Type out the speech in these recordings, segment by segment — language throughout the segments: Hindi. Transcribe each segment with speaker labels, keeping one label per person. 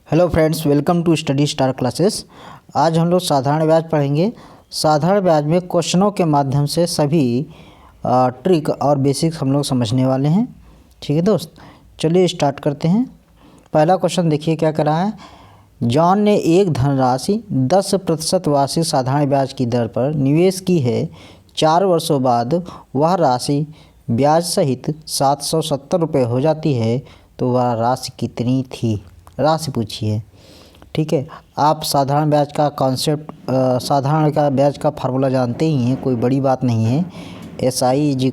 Speaker 1: Hello friends, welcome to study star classes. आज हम लोग साधारण ब्याज पढ़ेंगे। साधारण ब्याज में क्वेश्चनों के माध्यम से सभी ट्रिक और बेसिक्स हम लोग समझने वाले हैं। ठीक है दोस्त, चलिए स्टार्ट करते हैं। पहला क्वेश्चन देखिए क्या कर रहा है। जॉन ने एक धनराशि 10% वार्षिक साधारण ब्याज की दर पर निवेश की है। 4 वर्षों बाद वह राशि ब्याज सहित 770 रुपये हो जाती है, तो वह राशि कितनी थी? राशि पूछी है। ठीक है, आप साधारण ब्याज का कॉन्सेप्ट, साधारण का ब्याज का फार्मूला जानते ही हैं, कोई बड़ी बात नहीं है। SI =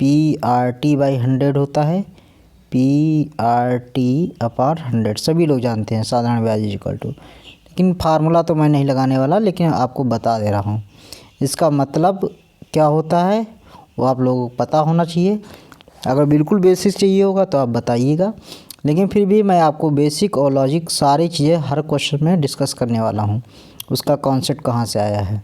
Speaker 1: PRT/100 होता है। PRT/100 सभी लोग जानते हैं साधारण ब्याज = लेकिन फार्मूला तो मैं नहीं लगाने वाला, लेकिन आपको बता दे रहा हूँ इसका मतलब क्या होता है, वो आप लोगों को पता होना चाहिए। अगर बिल्कुल बेसिक चाहिए होगा तो आप बताइएगा, लेकिन फिर भी मैं आपको बेसिक और लॉजिक सारी चीज़ें हर क्वेश्चन में डिस्कस करने वाला हूँ। उसका कॉन्सेप्ट कहाँ से आया है।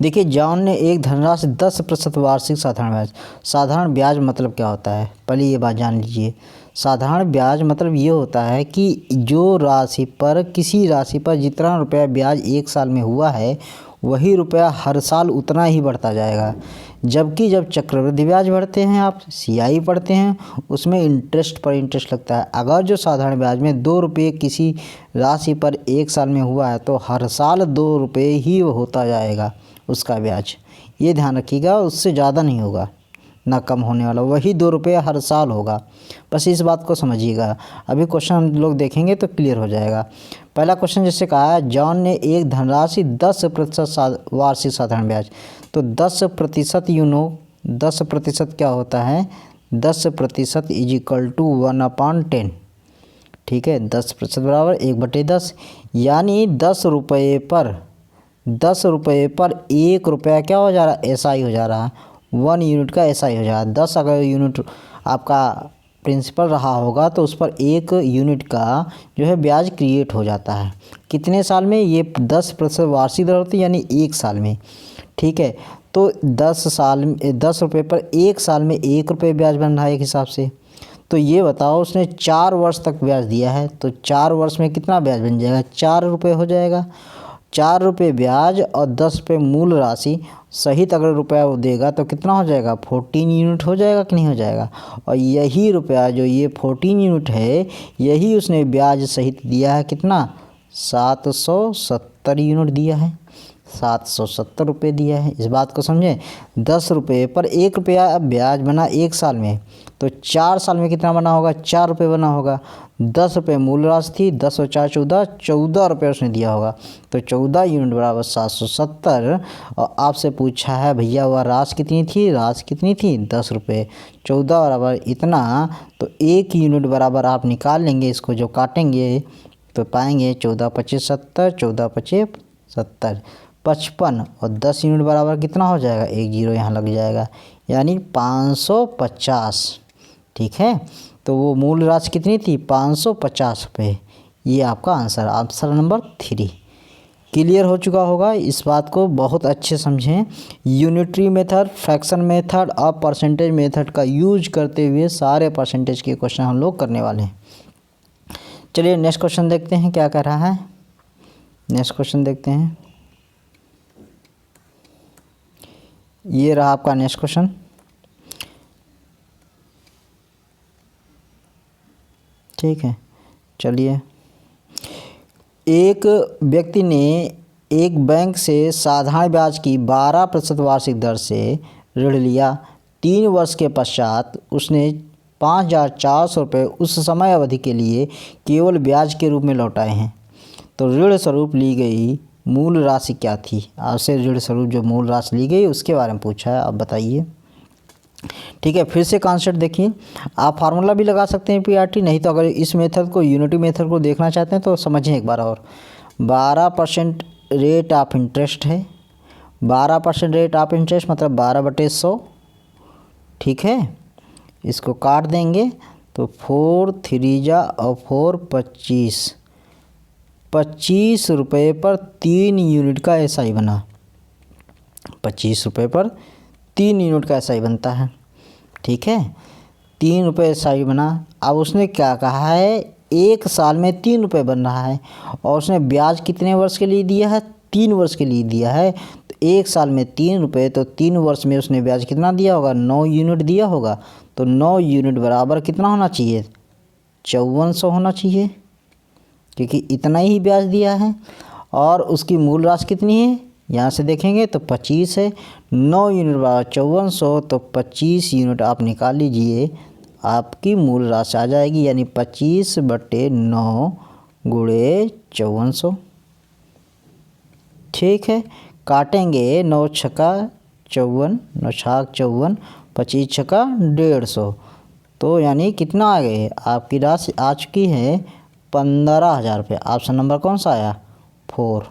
Speaker 1: देखिए, जॉन ने एक धनराशि 10% वार्षिक साधारण ब्याज। साधारण ब्याज मतलब क्या होता है, पहले ये बात जान लीजिए। साधारण ब्याज मतलब ये होता है कि जो राशि पर, किसी राशि पर जितना रुपया ब्याज एक साल में हुआ है, वही रुपया हर साल उतना ही बढ़ता जाएगा। जबकि जब चक्रवृद्धि ब्याज भरते हैं, आप CI पढ़ते हैं, उसमें इंटरेस्ट पर इंटरेस्ट लगता है। अगर जो साधारण ब्याज में 2 रुपये किसी राशि पर एक साल में हुआ है, तो हर साल 2 रुपये ही होता जाएगा उसका ब्याज। ये ध्यान रखिएगा, उससे ज़्यादा नहीं होगा, ना कम होने वाला, वही 2 रुपये हर साल होगा। बस इस बात को समझिएगा। अभी क्वेश्चन हम लोग देखेंगे तो क्लियर हो जाएगा। पहला क्वेश्चन जैसे कहा है, जॉन ने एक धनराशि 10% वार्षिक साधारण ब्याज। तो 10% 10% क्या होता है, 10% = 1/10। ठीक है, 10% बराबर 1/10, यानी 10 रुपये पर 1 रुपया क्या हो जा रहा है, SI हो जा रहा है। 1 यूनिट का SI हो जा रहा है। 10 अगर यूनिट आपका प्रिंसिपल रहा होगा, तो उस पर 1 यूनिट का जो है ब्याज क्रिएट हो जाता है। कितने साल में? ये 10% वार्षिक दर होती है, यानी 1 साल में। ठीक है, तो 10 रुपये पर 1 साल में 1 रुपये ब्याज बन रहा है एक हिसाब से। तो ये बताओ, उसने 4 वर्ष तक ब्याज दिया है, तो 4 वर्ष में कितना ब्याज बन जाएगा? 4 रुपये हो जाएगा। 4 रुपये ब्याज और 10 रुपये मूल राशि सहित अगर रुपया वो देगा तो कितना हो जाएगा? 14 यूनिट हो जाएगा कि नहीं हो जाएगा? और यही रुपया जो ये 14 यूनिट है, यही उसने ब्याज सहित दिया है। कितना? 770 यूनिट दिया है, 770 रुपये दिया है। इस बात को समझें। 10 रुपये पर 1 रुपया ब्याज बना 1 साल में, तो 4 साल में कितना बना होगा? 4 रुपये बना होगा। 10 रुपये मूल राशि थी, 10 और 4 14, 14 रुपये उसने दिया होगा। तो 14 यूनिट बराबर 770। और आपसे पूछा है भैया वह राशि कितनी थी? राशि कितनी थी? 10 रुपये। 14 बराबर इतना, तो 1 यूनिट बराबर आप निकाल लेंगे, इसको जो काटेंगे तो पाएंगे 14 25 70, 14 25 70, 55। और 10 यूनिट बराबर कितना हो जाएगा? 1 जीरो यहाँ लग जाएगा, यानी 550। ठीक है, तो वो मूल राशि कितनी थी? 550 रुपये। ये आपका आंसर नंबर 3 क्लियर हो चुका होगा। इस बात को बहुत अच्छे समझें। यूनिटरी मेथड, फ्रैक्शन मेथड और परसेंटेज मेथड का यूज करते हुए सारे परसेंटेज के क्वेश्चन हम लोग करने वाले हैं। चलिए नेक्स्ट क्वेश्चन देखते हैं क्या कह रहा है। नेक्स्ट क्वेश्चन देखते हैं। ये रहा आपका नेक्स्ट क्वेश्चन। ठीक है, चलिए। एक व्यक्ति ने एक बैंक से साधारण ब्याज की 12% वार्षिक दर से ऋण लिया। 3 वर्ष के पश्चात उसने 5,400 रुपये उस समय अवधि के लिए केवल ब्याज के रूप में लौटाए हैं। तो ऋण स्वरूप ली गई मूल राशि क्या थी? आपसे ऋण स्वरूप जो मूल राशि ली गई उसके बारे में पूछा है, आप बताइए। ठीक है, फिर से कॉन्सेप्ट देखिए। आप फार्मूला भी लगा सकते हैं PRT, नहीं तो अगर इस मेथड को, यूनिटी मेथड को देखना चाहते हैं तो समझें एक बार और। 12% रेट ऑफ इंटरेस्ट है। 12% रेट ऑफ इंटरेस्ट मतलब 12/100। ठीक है, इसको काट देंगे तो 4 3 जा और 4 25, 25 रुपये पर 3 यूनिट का SI बना। 25 रुपये पर 3 यूनिट का SI बनता है। ठीक है, 3 रुपये SI बना। अब उसने क्या कहा है, एक साल में 3 रुपये बन रहा है और उसने ब्याज कितने वर्ष के लिए दिया है, 3 वर्ष के लिए दिया है। तो एक साल में 3 रुपये, तो 3 वर्ष में उसने ब्याज कितना दिया होगा, 9 यूनिट दिया होगा। तो 9 यूनिट बराबर कितना होना चाहिए, 5400 होना चाहिए, क्योंकि इतना ही ब्याज दिया है। और उसकी मूल राशि कितनी है, यहाँ से देखेंगे तो 25 है। 9 यूनिट बराबर 5400, तो 25 यूनिट आप निकाल लीजिए, आपकी मूल राशि आ जाएगी, यानी 25/9 गुणे 5400। ठीक है, काटेंगे, 9 छक्का 54, 9 छाक 54, 25 छक्का 150, तो यानी कितना आ गए, आपकी राशि आ चुकी है 15,000 रुपये। ऑप्शन नंबर कौन सा आया, 4।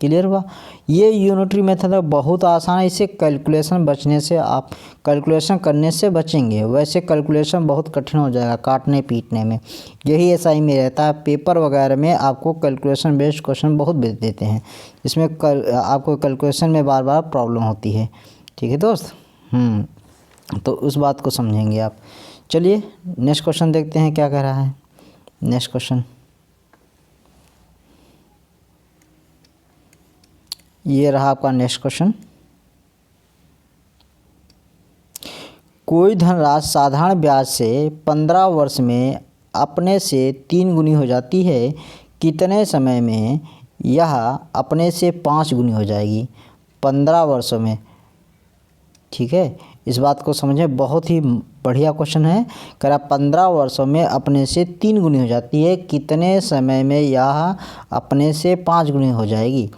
Speaker 1: क्लियर हुआ। ये यूनिटरी मेथड है, बहुत आसान है। इसे कैलकुलेशन बचने से, आप कैलकुलेशन करने से बचेंगे, वैसे कैलकुलेशन बहुत कठिन हो जाएगा काटने पीटने में। यही एसआई में रहता है, पेपर वगैरह में आपको कैलकुलेशन बेस्ड क्वेश्चन बहुत भेज देते हैं, इसमें आपको कैलकुलेशन में बार बार प्रॉब्लम होती है। ठीक है दोस्त, तो उस बात को समझेंगे आप। चलिए नेक्स्ट क्वेश्चन देखते हैं क्या कह रहा है। नेक्स्ट क्वेश्चन ये रहा आपका नेक्स्ट क्वेश्चन। कोई धनराशि साधारण ब्याज से 15 वर्ष में अपने से 3 गुनी हो जाती है, कितने समय में यह अपने से 5 गुनी हो जाएगी, 15 वर्षों में। ठीक है, इस बात को समझें, बहुत ही बढ़िया क्वेश्चन है। कह रहा 15 वर्षों में अपने से 3 गुनी हो जाती है, कितने समय में यह अपने से 5 गुनी हो जाएगी।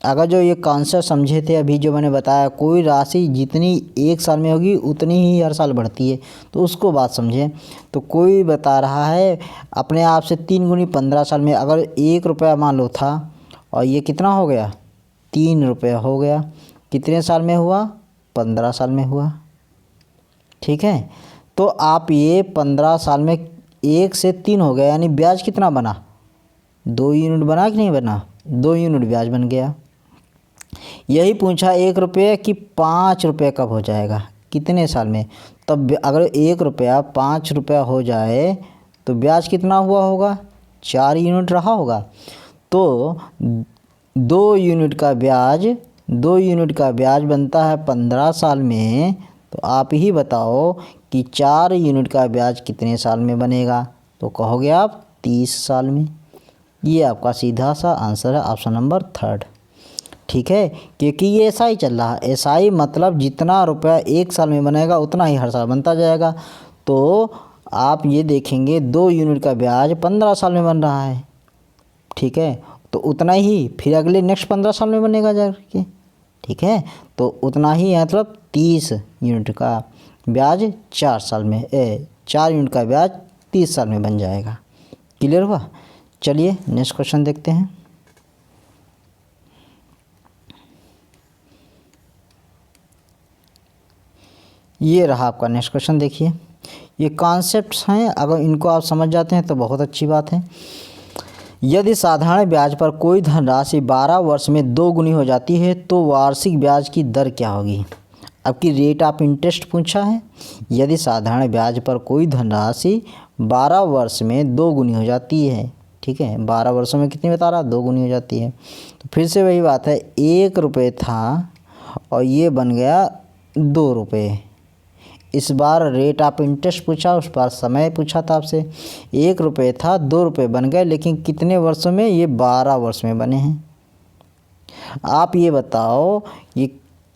Speaker 1: अगर जो ये कॉन्सेप्ट समझे थे अभी जो मैंने बताया, कोई राशि जितनी एक साल में होगी उतनी ही हर साल बढ़ती है, तो उसको बात समझें। तो कोई बता रहा है अपने आप से 3 गुनी 15 साल में, अगर 1 रुपया मान लो था और ये कितना हो गया, 3 रुपया हो गया, कितने साल में हुआ, 15 साल में हुआ। ठीक है, तो आप ये 15 साल में 1 से 3 हो गया, यानी ब्याज कितना बना, 2 यूनिट बना कि नहीं बना, 2 यूनिट ब्याज बन गया। यही पूछा 1 रुपये कि 5 रुपये कब हो जाएगा, कितने साल में। तब अगर 1 रुपया 5 रुपया हो जाए तो ब्याज कितना हुआ होगा, 4 यूनिट रहा होगा। तो 2 यूनिट का ब्याज बनता है 15 साल में। तो आप ही बताओ कि 4 यूनिट का ब्याज कितने साल में बनेगा, तो कहोगे आप 30 साल में। ये आपका सीधा सा आंसर है, ऑप्शन नंबर 3। ठीक है, क्योंकि ये एसआई चल रहा है। एसआई मतलब जितना रुपया एक साल में बनेगा उतना ही हर साल बनता जाएगा। तो आप ये देखेंगे 2 यूनिट का ब्याज 15 साल में बन रहा है। ठीक है, तो उतना ही फिर अगले नेक्स्ट 15 साल में बनेगा जाके। ठीक है, तो उतना ही मतलब 30 यूनिट का ब्याज 4 साल में 4 यूनिट का ब्याज 30 साल में बन जाएगा। क्लियर हुआ। चलिए नेक्स्ट क्वेश्चन देखते हैं। ये रहा आपका नेक्स्ट क्वेश्चन। देखिए ये कॉन्सेप्ट्स हैं, अगर इनको आप समझ जाते हैं तो बहुत अच्छी बात है। यदि साधारण ब्याज पर कोई धनराशि 12 वर्ष में 2 गुनी हो जाती है तो वार्षिक ब्याज की दर क्या होगी। आपकी रेट ऑफ इंटरेस्ट पूछा है। यदि साधारण ब्याज पर कोई धनराशि 12 वर्ष में 2 गुनी हो जाती है, ठीक है, 12 वर्षों में कितनी बता रहा, 2 गुनी हो जाती है। तो फिर से वही बात है, 1 रुपये था और ये बन गया 2 रुपये। इस बार रेट ऑफ इंटरेस्ट पूछा, उस बार समय पूछा था आपसे। 1 रुपये था, 2 रुपये बन गए, लेकिन कितने वर्षों में, ये 12 वर्ष में बने हैं। आप ये बताओ ये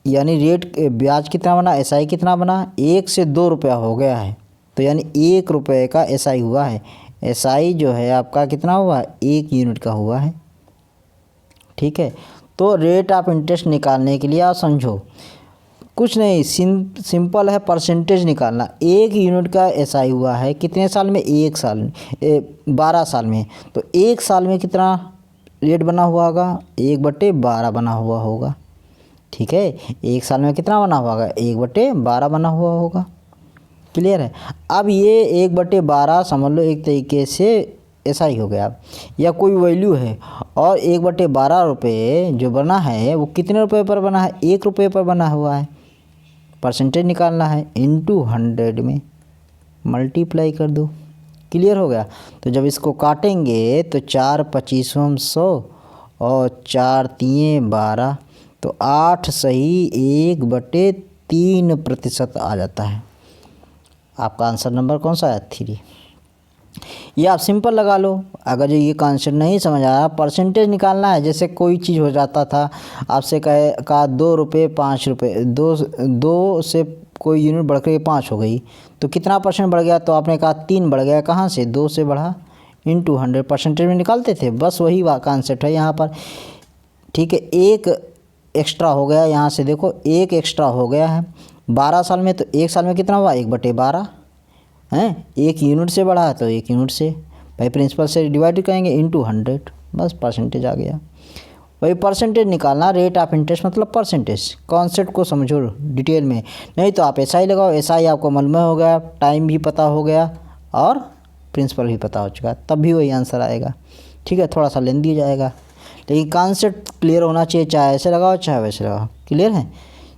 Speaker 1: यानी रेट ब्याज कितना बना, एसआई कितना बना, 1 से 2 रुपया हो गया है, तो यानी 1 रुपये का एसआई हुआ है। एसआई जो है आपका कितना हुआ, 1 यूनिट का हुआ है। ठीक है, तो रेट ऑफ इंटरेस्ट निकालने के लिए आप समझो कुछ नहीं, सिंपल है, परसेंटेज निकालना। 1 यूनिट का एसआई हुआ है कितने साल में, 1 साल में 12 साल में। तो 1 साल में कितना रेट बना हुआ होगा, 1/12 बना हुआ होगा। ठीक है, 1 साल में कितना बना हुआ होगा, 1/12 बना हुआ होगा। क्लियर है। अब ये 1/12 समझ लो एक तरीके से एसआई हो गया, या कोई वैल्यू है, और 1/12 रुपये जो बना है वो कितने रुपये पर बना है, 1 रुपये पर बना हुआ है। परसेंटेज निकालना है, इनटू 100 में मल्टीप्लाई कर दो। क्लियर हो गया। तो जब इसको काटेंगे तो 4/25 100 और 4 तिये 12, तो 8 सही 1/3% आ जाता है। आपका आंसर नंबर कौन सा है? 3। ये आप सिंपल लगा लो। अगर ये कॉन्सेप्ट नहीं समझ आया, परसेंटेज निकालना है। जैसे कोई चीज़ हो जाता था, आपसे कहा 2 रुपये 5 रुपये, 2 से कोई यूनिट बढ़ कर 5 हो गई, तो कितना परसेंट बढ़ गया? तो आपने कहा 3 बढ़ गया। कहाँ से? 2 से बढ़ा, इंटू 100 परसेंटेज में निकालते थे। बस वही कॉन्सेप्ट है यहाँ पर। ठीक है, एक एक्स्ट्रा हो गया यहाँ से, देखो एक एक्स्ट्रा हो गया है 12 साल में। तो एक साल में कितना हुआ? 1/12 हैं। एक यूनिट से बढ़ा है तो 1 यूनिट से, भाई प्रिंसिपल से डिवाइड करेंगे, इंटू 100, बस परसेंटेज आ गया। वही परसेंटेज निकालना, रेट ऑफ इंटरेस्ट मतलब परसेंटेज। कॉन्सेप्ट को समझो डिटेल में, नहीं तो आप एसआई लगाओ। एसआई आपको मालूम हो गया, टाइम भी पता हो गया और प्रिंसिपल भी पता हो चुका, तब भी वही आंसर आएगा। ठीक है, थोड़ा सा लेंदी जाएगा, लेकिन कॉन्सेप्ट क्लियर होना चाहिए, चाहे ऐसे लगाओ चाहे वैसे लगाओ। क्लियर है?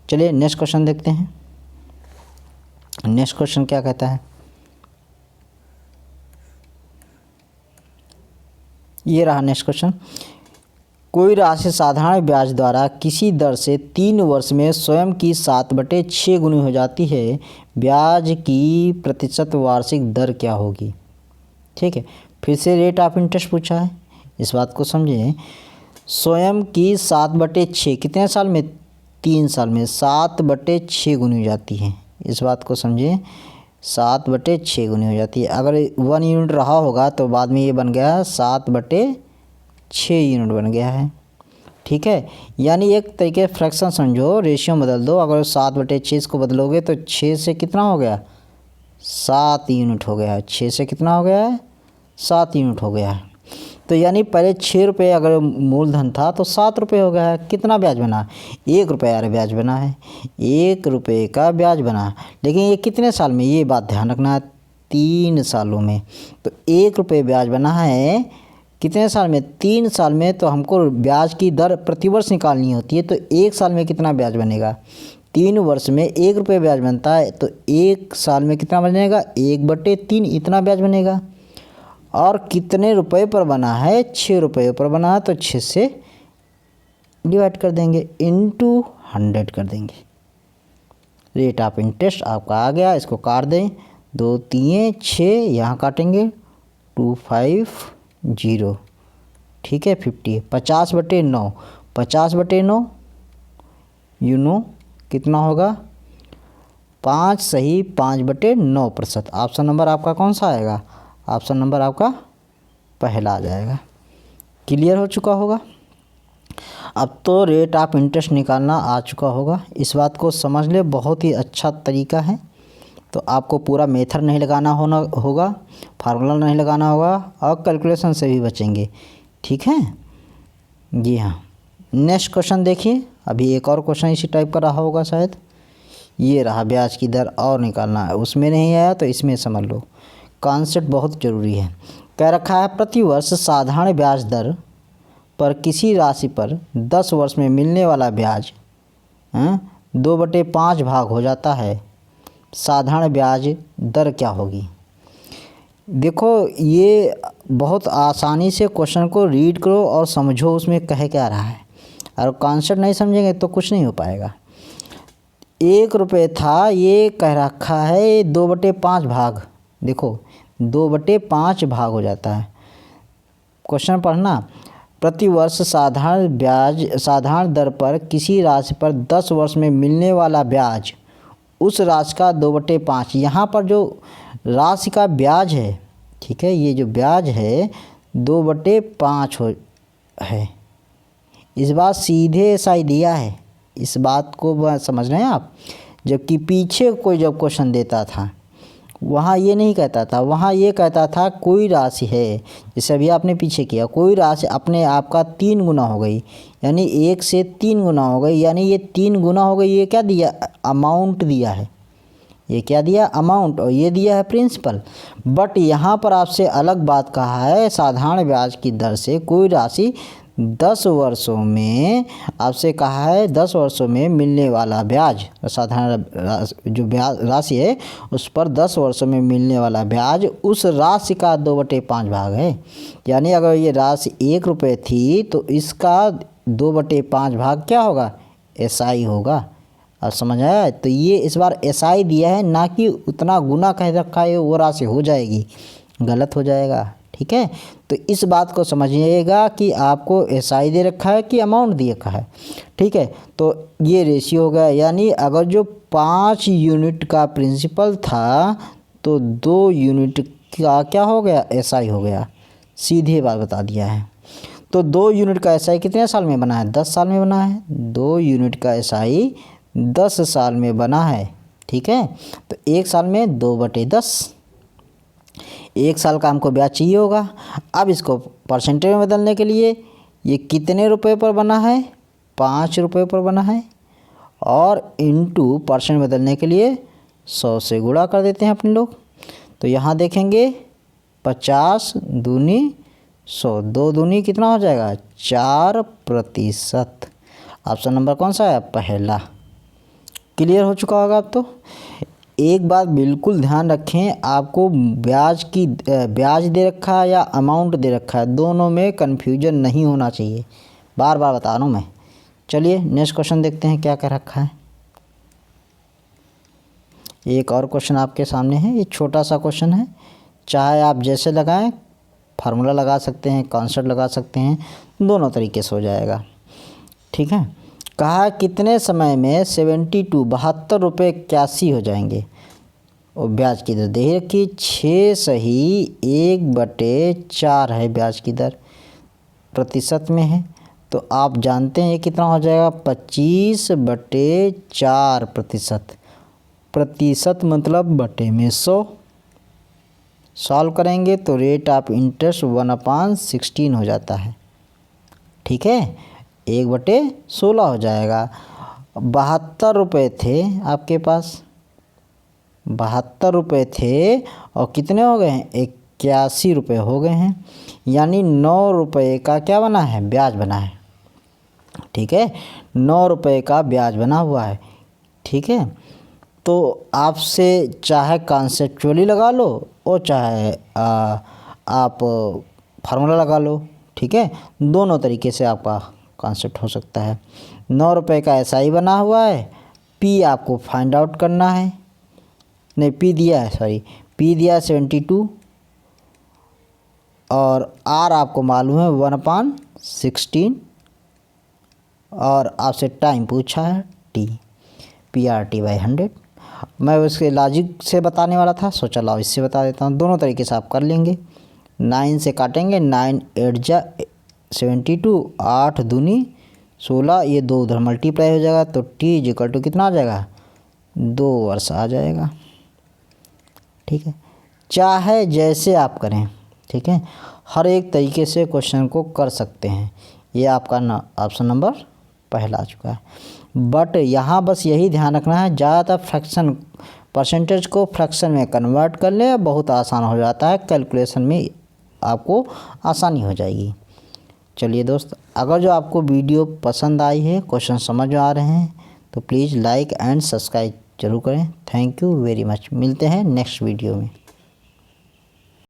Speaker 1: चलिए नेक्स्ट क्वेश्चन देखते हैं। नेक्स्ट क्वेश्चन क्या कहता है? ये रहा नेक्स्ट क्वेश्चन। कोई राशि साधारण ब्याज द्वारा किसी दर से 3 वर्ष में स्वयं की 7/6 गुनी हो जाती है, ब्याज की प्रतिशत वार्षिक दर क्या होगी? ठीक है, फिर से रेट ऑफ इंटरेस्ट पूछा है, इस बात को समझें। स्वयं की 7/6 कितने साल में? 3 साल में 7/6 गुनी हो जाती है, इस बात को समझें। 7/6 गुनी हो जाती है। अगर 1 यूनिट रहा होगा तो बाद में ये बन गया 7/6 यूनिट बन गया है। ठीक है, यानी एक तरीके फ्रैक्शन समझो, रेशियो बदल दो। अगर 7/6 इसको बदलोगे तो 6 से कितना हो गया? 7 यूनिट हो गया। 6 से कितना हो गया है? 7 यूनिट हो गया है। तो यानी पहले 6 रुपये अगर मूलधन था तो 7 रुपये हो गया है। कितना ब्याज बना? 1 रुपये यार ब्याज बना है, 1 रुपये का ब्याज बना। लेकिन ये कितने साल में? ये बात ध्यान रखना है, 3 सालों में। तो 1 रुपये ब्याज बना है कितने साल में? 3 साल में। तो हमको ब्याज की दर प्रतिवर्ष निकालनी होती है, तो 1 साल में कितना ब्याज बनेगा? 3 वर्ष में 1 रुपये ब्याज बनता है, तो 1 साल में कितना बनेगा? 1/3 इतना ब्याज बनेगा। और कितने रुपए पर बना है? 6 रुपये पर बना है, तो 6 से डिवाइड कर देंगे, इंटू 100 कर देंगे। रेट ऑफ इंटरेस्ट आपका आ गया। इसको काट दें, 2 3 6, यहाँ काटेंगे 250। ठीक है, 50 50/9, 50/9 यू नो कितना होगा? 5 सही 5/9%। ऑप्शन नंबर आपका कौन सा आएगा? ऑप्शन नंबर आपका पहला आ जाएगा। क्लियर हो चुका होगा। अब तो रेट ऑफ इंटरेस्ट निकालना आ चुका होगा, इस बात को समझ ले। बहुत ही अच्छा तरीका है। तो आपको पूरा मेथड नहीं लगाना होगा, फार्मूला नहीं लगाना होगा, और कैलकुलेशन से भी बचेंगे। ठीक है जी हाँ। नेक्स्ट क्वेश्चन देखिए। अभी एक और क्वेश्चन इसी टाइप का रहा होगा शायद। ये रहा, ब्याज की दर और निकालना है। उसमें नहीं आया तो इसमें समझ लो, कॉन्सेप्ट बहुत ज़रूरी है। कह रखा है प्रति वर्ष साधारण ब्याज दर पर किसी राशि पर 10 वर्ष में मिलने वाला ब्याज 2/5 भाग हो जाता है, साधारण ब्याज दर क्या होगी? देखो, ये बहुत आसानी से क्वेश्चन को रीड करो और समझो उसमें कह क्या रहा है। और कॉन्सेप्ट नहीं समझेंगे तो कुछ नहीं हो पाएगा। 1 रुपये था, ये कह रखा है 2/5 भाग। देखो 2/5 भाग हो जाता है। क्वेश्चन पढ़ना, प्रति वर्ष साधारण दर पर किसी राशि पर 10 वर्ष में मिलने वाला ब्याज, उस राशि का 2/5। यहाँ पर जो राशि का ब्याज है, ठीक है, ये जो ब्याज है 2/5 है। इस बात सीधे एसआई दिया है, इस बात को समझ रहे हैं आप। जबकि पीछे कोई जब क्वेश्चन देता था वहाँ ये नहीं कहता था, वहाँ ये कहता था कोई राशि है, जैसे अभी आपने पीछे किया, कोई राशि अपने आप का 3 गुना हो गई, यानी 1 से 3 गुना हो गई, यानी ये 3 गुना हो गई। ये क्या दिया? अमाउंट दिया है। ये क्या दिया? अमाउंट। और ये दिया है प्रिंसिपल। बट यहाँ पर आपसे अलग बात कहा है, साधारण ब्याज की दर से कोई राशि 10 वर्षों में आपसे कहा है 10 वर्षों में मिलने वाला ब्याज, साधारण जो ब्याज राशि है उस पर 10 वर्षों में मिलने वाला ब्याज उस राशि का 2/5 भाग है। यानी अगर ये राशि 1 रुपये थी तो इसका 2/5 भाग क्या होगा, SI होगा। अब समझ आया। तो ये इस बार SI दिया है, ना कि उतना गुना कह रखा है वो राशि हो जाएगी, गलत हो जाएगा। ठीक है, तो इस बात को समझिएगा कि आपको SI दे रखा है कि अमाउंट दे रखा है। ठीक है, तो ये रेशियो हो गया। यानी अगर जो 5 यूनिट का प्रिंसिपल था तो 2 यूनिट का क्या हो गया, SI हो गया। सीधे बात बता दिया है। तो 2 यूनिट का SI कितने साल में बना है, 10 साल में बना है। 2 यूनिट का SI 10 साल में बना है। ठीक है, तो 1 साल में 2/10, 1 साल का हमको ब्याज चाहिए होगा। अब इसको परसेंटेज में बदलने के लिए ये कितने रुपए पर बना है, 5 रुपये पर बना है, और इनटू परसेंट बदलने के लिए 100 से गुणा कर देते हैं अपने लोग। तो यहाँ देखेंगे 50 दूनी 100, 2 दूनी कितना हो जाएगा, 4%। ऑप्शन नंबर कौन सा है, पहला। क्लियर हो चुका होगा अब। तो एक बात बिल्कुल ध्यान रखें, आपको ब्याज दे रखा है या अमाउंट दे रखा है, दोनों में कन्फ्यूजन नहीं होना चाहिए। बार बार बता रहा हूँ मैं। चलिए नेक्स्ट क्वेश्चन देखते हैं क्या कह रखा है। एक और क्वेश्चन आपके सामने है। ये छोटा सा क्वेश्चन है, चाहे आप जैसे लगाएं, फार्मूला लगा सकते हैं, कॉन्सेप्ट लगा सकते हैं, दोनों तरीके से हो जाएगा। ठीक है, कहा कितने समय में 72 रुपये 81 हो जाएंगे। और ब्याज की दर दे रखी 6 सही 1/4 है ब्याज की दर, प्रतिशत में है। तो आप जानते हैं ये कितना हो जाएगा, 25/4%। प्रतिशत मतलब बटे में 100। सॉल्व करेंगे तो रेट ऑफ इंटरेस्ट 1/16 हो जाता है। ठीक है, 1/16 हो जाएगा। 72 रुपये थे आपके पास, 72 रुपये थे, और कितने हो गए हैं, 81 रुपये हो गए हैं। यानी 9 रुपये का क्या बना है, ब्याज बना है। ठीक है, 9 रुपये का ब्याज बना हुआ है। ठीक है, तो आपसे चाहे कॉन्सेप्चुअली लगा लो और चाहे आप फार्मूला लगा लो। ठीक है, दोनों तरीके से आपका कॉन्सेप्ट हो सकता है। 9 रुपये का SI बना हुआ है, P आपको फाइंड आउट करना है, नहीं P दिया है, सॉरी P दिया है 72, और R आपको मालूम है 1/16, और आपसे टाइम पूछा है T, PRT/100। मैं उसके लॉजिक से बताने वाला था, सोचा लाओ इससे बता देता हूँ। दोनों तरीके से आप कर लेंगे। 9 से काटेंगे, 9 8 जा 72, 8 दूनी 16, ये 2 उधर मल्टीप्लाई हो जाएगा, तो T कितना आ जाएगा, 2 वर्ष आ जाएगा। ठीक है, चाहे जैसे आप करें। ठीक है, हर एक तरीके से क्वेश्चन को कर सकते हैं। ये आपका ऑप्शन नंबर पहला आ चुका है। बट यहाँ बस यही ध्यान रखना है, ज़्यादातर फ्रैक्शन परसेंटेज को फ्रैक्शन में कन्वर्ट कर लें, बहुत आसान हो जाता है, कैलकुलेशन में आपको आसानी हो जाएगी। चलिए दोस्त, अगर जो आपको वीडियो पसंद आई है, क्वेश्चन समझ में आ रहे हैं, तो प्लीज़ लाइक एंड सब्सक्राइब जरूर करें। Thank you very much. मिलते हैं नेक्स्ट वीडियो में।